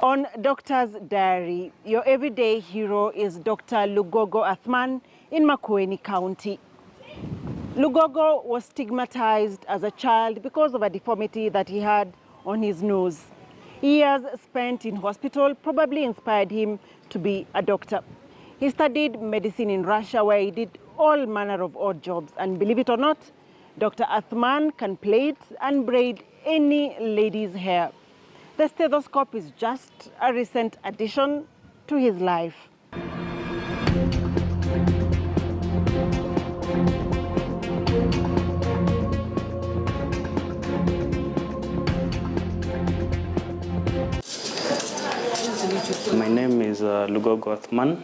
On Doctor's Diary, your everyday hero is Dr. Lugogo Athman in Makueni County. Lugogo was stigmatized as a child because of a deformity that he had on his nose. Years spent in hospital probably inspired him to be a doctor. He studied medicine in Russia, where he did all manner of odd jobs. And believe it or not, Dr. Athman can plait and braid any lady's hair. The stethoscope is just a recent addition to his life. My name is Lugogo Athman.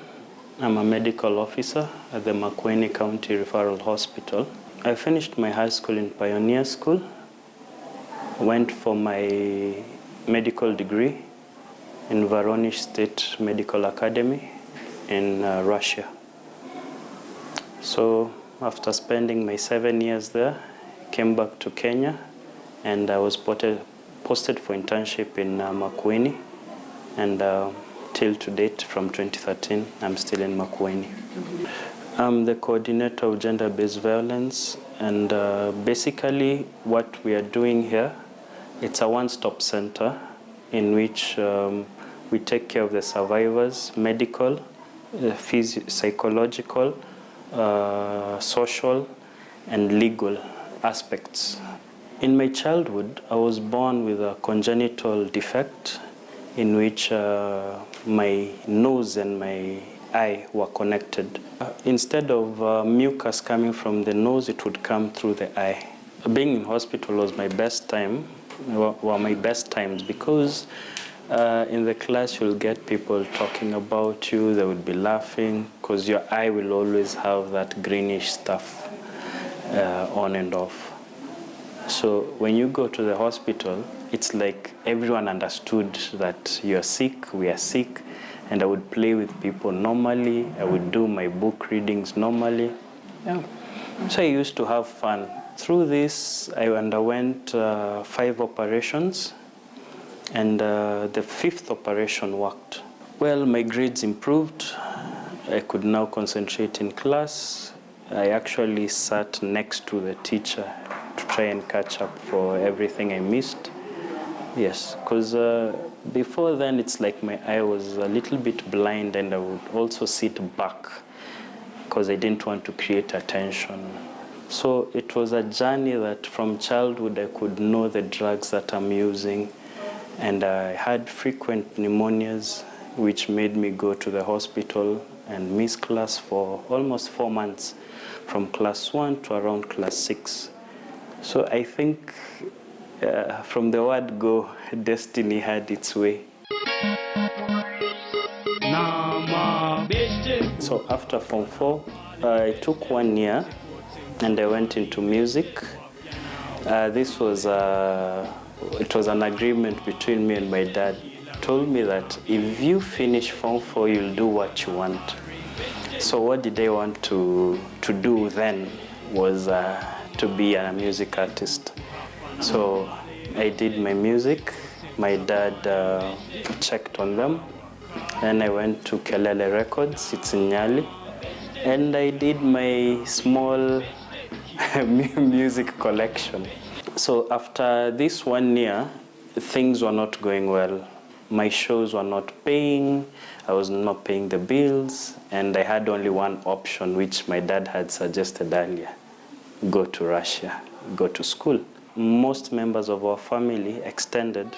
I'm a medical officer at the Makueni County Referral Hospital. I finished my high school in Pioneer School, went for my medical degree in Voronezh State Medical Academy in Russia. So after spending my 7 years there, came back to Kenya, and I was posted for internship in Makueni, and till to date, from 2013, I'm still in Makueni. I'm the coordinator of gender-based violence, and basically what we are doing here, it's a one-stop center in which we take care of the survivors, medical, psychological, social, and legal aspects. In my childhood, I was born with a congenital defect in which my nose and my eye were connected. Instead of mucus coming from the nose, it would come through the eye. Being in hospital was my best time, were my best times, because in the class you'll get people talking about you, they would be laughing, because your eye will always have that greenish stuff on and off. So when you go to the hospital, it's like everyone understood that you're sick, we are sick, and I would play with people normally, I would do my book readings normally. Yeah. So I used to have fun. Through this, I underwent 5 operations, and the 5th operation worked. Well, my grades improved. I could now concentrate in class. I actually sat next to the teacher to try and catch up for everything I missed. Yes, because before then, it's like my eye was a little bit blind, and I would also sit back because I didn't want to create attention. So it was a journey that from childhood I could know the drugs that I'm using, and I had frequent pneumonias, which made me go to the hospital and miss class for almost 4 months, from class 1 to around class 6. So I think from the word go, destiny had its way. So after Form 4, I took 1 year and I went into music. This was it was an agreement between me and my dad. He told me that if you finish Form 4, you'll do what you want. So what did I want to do then was to be a music artist. So I did my music. My dad checked on them. Then I went to Kelele Records, it's in Nyali, and I did my small music collection. So after this 1 year, things were not going well. My shows were not paying, I was not paying the bills, and I had only one option, which my dad had suggested earlier: go to Russia, go to school. Most members of our family, extended,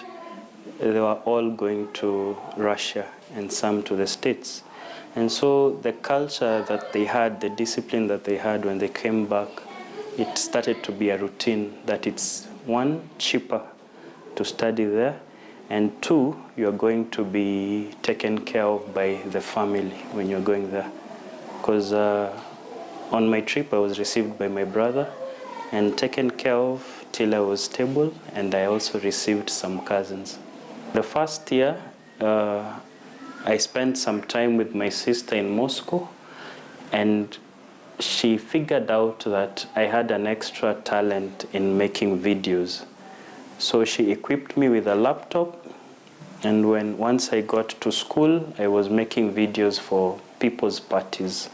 they were all going to Russia and some to the States. And so the culture that they had, the discipline that they had when they came back, it started to be a routine that it's 1, cheaper to study there, and 2, you're going to be taken care of by the family when you're going there. Because on my trip, I was received by my brother and taken care of till I was stable, and I also received some cousins. The first year, I spent some time with my sister in Moscow, and she figured out that I had an extra talent in making videos. So she equipped me with a laptop, And once I got to school, I was making videos for people's parties.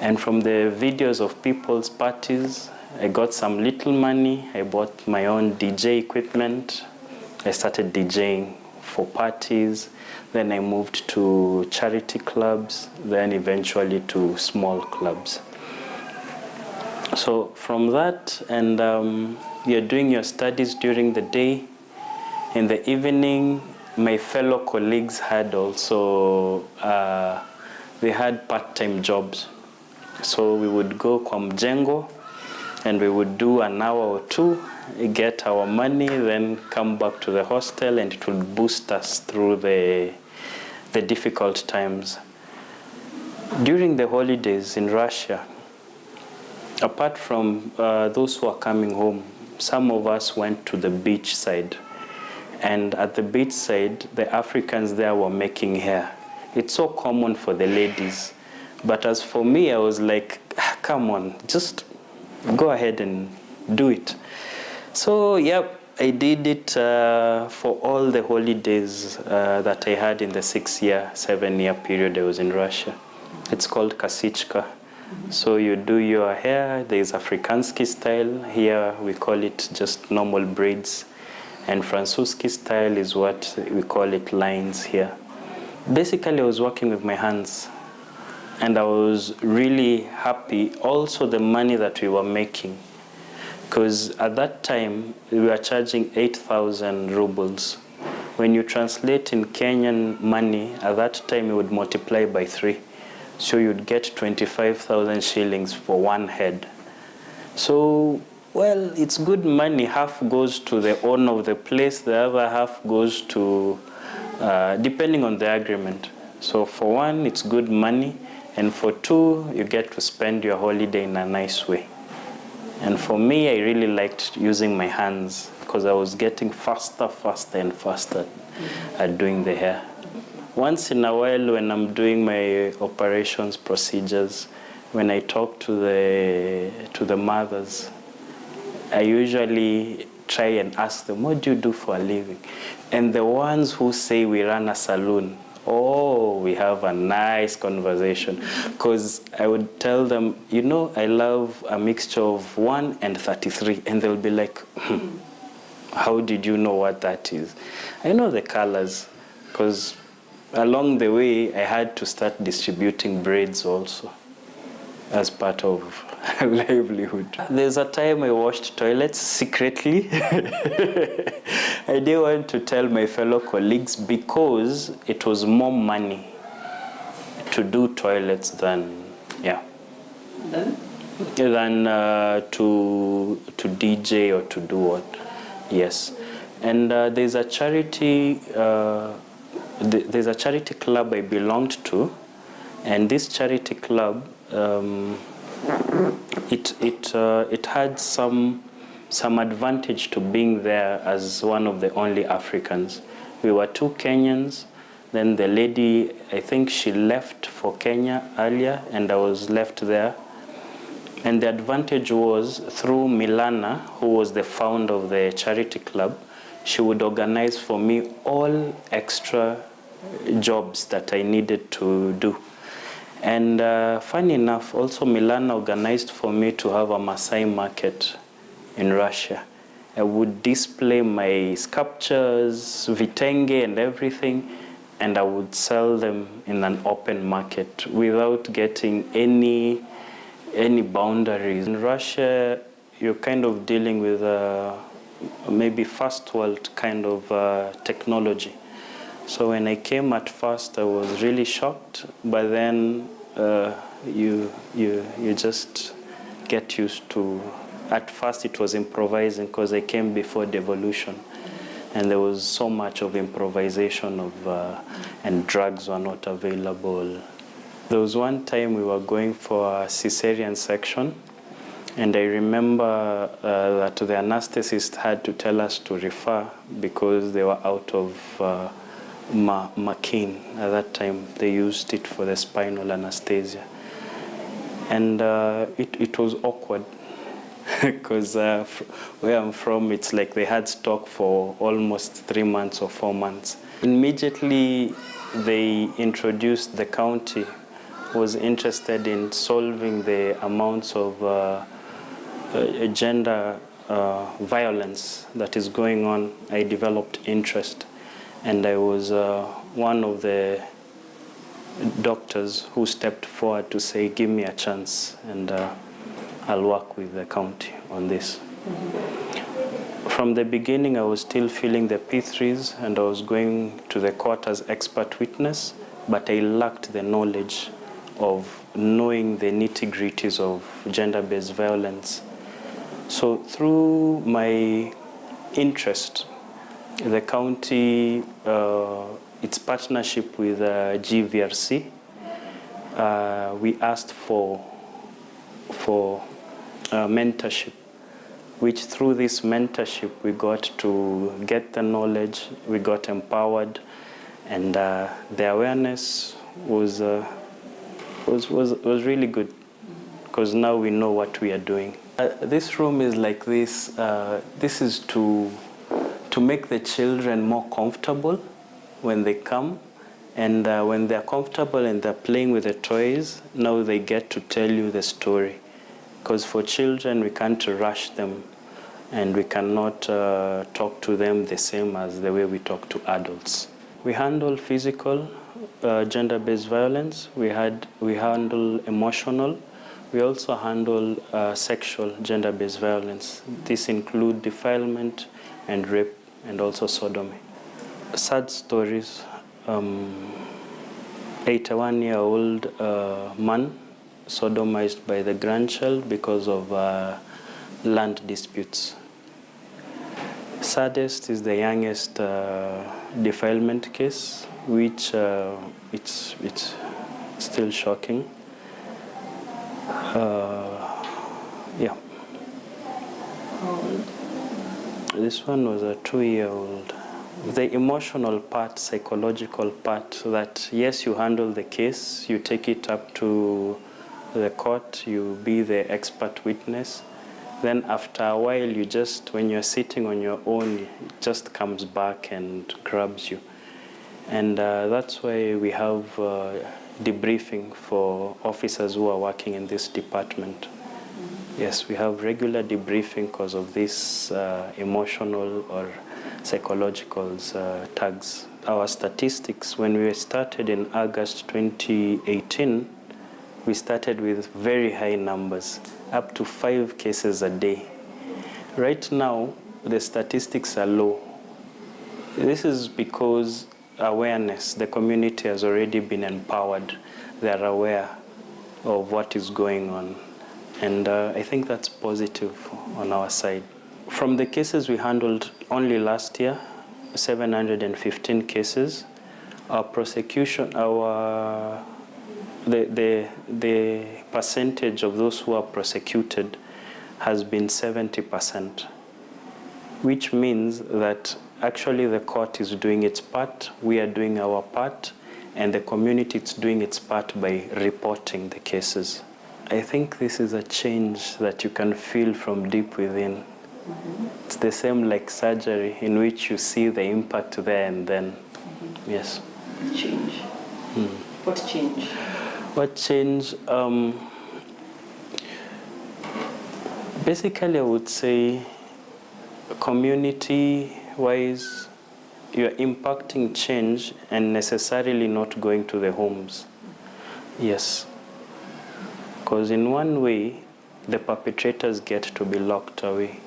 And from the videos of people's parties, I got some little money. I bought my own DJ equipment. I started DJing for parties. Then I moved to charity clubs, then eventually to small clubs. So from that, and you're doing your studies during the day. In the evening, my fellow colleagues had also, they had part-time jobs. So we would go kwa mjengo and we would do an hour or two, get our money, then come back to the hostel, and it would boost us through the difficult times. During the holidays in Russia, apart from those who are coming home, some of us went to the beach side. And at the beach side, the Africans there were making hair. It's so common for the ladies. But as for me, I was like, come on, just go ahead and do it. So, yep, I did it for all the holidays that I had in the 7-year period I was in Russia. It's called kasichka. So you do your hair, there's Afrikansky style. Here we call it just normal braids. And Francuski style is what we call it lines here. Basically, I was working with my hands. And I was really happy. Also, the money that we were making. Because at that time, we were charging 8,000 rubles. When you translate in Kenyan money, at that time, you would multiply by 3. So you'd get 25,000 shillings for one head. So, well, it's good money. Half goes to the owner of the place. The other half goes to, depending on the agreement. So for one, it's good money. And for two, you get to spend your holiday in a nice way. And for me, I really liked using my hands because I was getting faster and faster at doing the hair. Once in a while, when I'm doing my operations procedures, when I talk to the mothers, I usually try and ask them, what do you do for a living? And the ones who say we run a saloon, oh, we have a nice conversation. Because I would tell them, you know, I love a mixture of 1 and 33. And they'll be like, how did you know what that is? I know the colors, because along the way, I had to start distributing braids also as part of livelihood. There's a time I washed toilets secretly. I didn't want to tell my fellow colleagues because it was more money to do toilets than, than to DJ or to do what. Yes. And there's a charity club I belonged to, and this charity club, it had some advantage to being there as one of the only Africans. We were 2 Kenyans. Then the lady, I think she left for Kenya earlier, and I was left there. And the advantage was through Milana, who was the founder of the charity club, she would organize for me all extra jobs that I needed to do. And funny enough, also Milan organized for me to have a Maasai market in Russia. I would display my sculptures, vitenge and everything, and I would sell them in an open market without getting any boundaries. In Russia, you're kind of dealing with maybe first world kind of technology. So when I came at first, I was really shocked, but then you just get used to. At first, it was improvising because I came before devolution, and there was so much of improvisation and drugs were not available. There was one time we were going for a cesarean section, and I remember that the anesthetist had to tell us to refer because they were out of Makueni. At that time, they used it for the spinal anesthesia. And it was awkward because where I'm from, it's like they had stock for almost 3 months or 4 months. Immediately, they introduced, the county was interested in solving the amounts of gender violence that is going on. I developed interest, and I was one of the doctors who stepped forward to say, give me a chance, and I'll work with the county on this. From the beginning, I was still feeling the P3s, and I was going to the court as expert witness, but I lacked the knowledge of knowing the nitty-gritties of gender-based violence. So through my interest, the county, its partnership with GVRC, we asked for mentorship, which through this mentorship we got to get the knowledge, we got empowered, and the awareness was really good, because now we know what we are doing. This room is like this. This is to make the children more comfortable when they come, and when they're comfortable and they're playing with the toys, now they get to tell you the story. Because for children, we can't rush them, and we cannot talk to them the same as the way we talk to adults. We handle physical gender-based violence. We handle emotional. We also handle sexual gender-based violence. This includes defilement and rape, and also sodomy. Sad stories. 81-year-old man sodomized by the grandchild because of land disputes. Saddest is the youngest defilement case, which it's still shocking. Yeah. This one was a 2-year-old. The emotional part, psychological part, that yes, you handle the case, you take it up to the court, you be the expert witness. Then after a while, you just, when you're sitting on your own, it just comes back and grabs you. And that's why we have debriefing for officers who are working in this department. Yes, we have regular debriefing because of this emotional or psychological tags. Our statistics, when we started in August 2018, we started with very high numbers, up to 5 cases a day. Right now, the statistics are low. This is because awareness, the community has already been empowered. They are aware of what is going on. And I think that's positive on our side. From the cases we handled only last year, 715 cases, our prosecution, the percentage of those who are prosecuted has been 70%, which means that actually the court is doing its part, we are doing our part, and the community is doing its part by reporting the cases. I think this is a change that you can feel from deep within. It's the same like surgery, in which you see the impact there and then. Yes. Change. What change? What change? Basically, I would say community-wise, you're impacting change and necessarily not going to the homes. Yes. Because in one way, the perpetrators get to be locked away.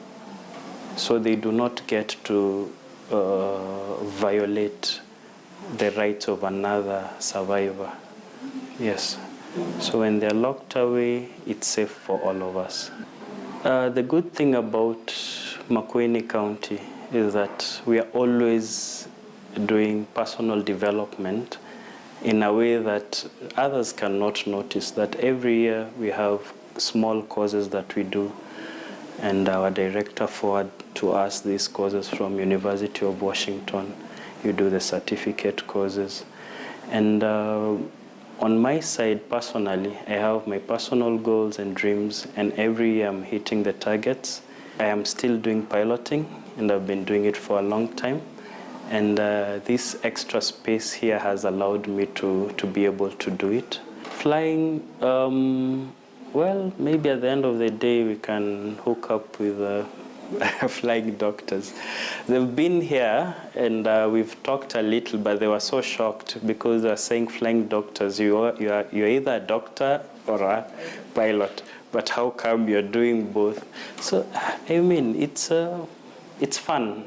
So they do not get to violate the rights of another survivor. Yes. So when they're locked away, it's safe for all of us. The good thing about Makueni County is that we are always doing personal development in a way that others cannot notice. That every year we have small courses that we do, and our director forward to us these courses from University of Washington. You do the certificate courses, and On my side, personally, I have my personal goals and dreams, and every year I'm hitting the targets. I am still doing piloting, and I've been doing it for a long time. And this extra space here has allowed me to be able to do it. Flying, well, maybe at the end of the day, we can hook up with flying doctors. They've been here and we've talked a little, but they were so shocked because they're saying flying doctors, you're either a doctor or a pilot, but how come you're doing both? So, I mean, it's fun.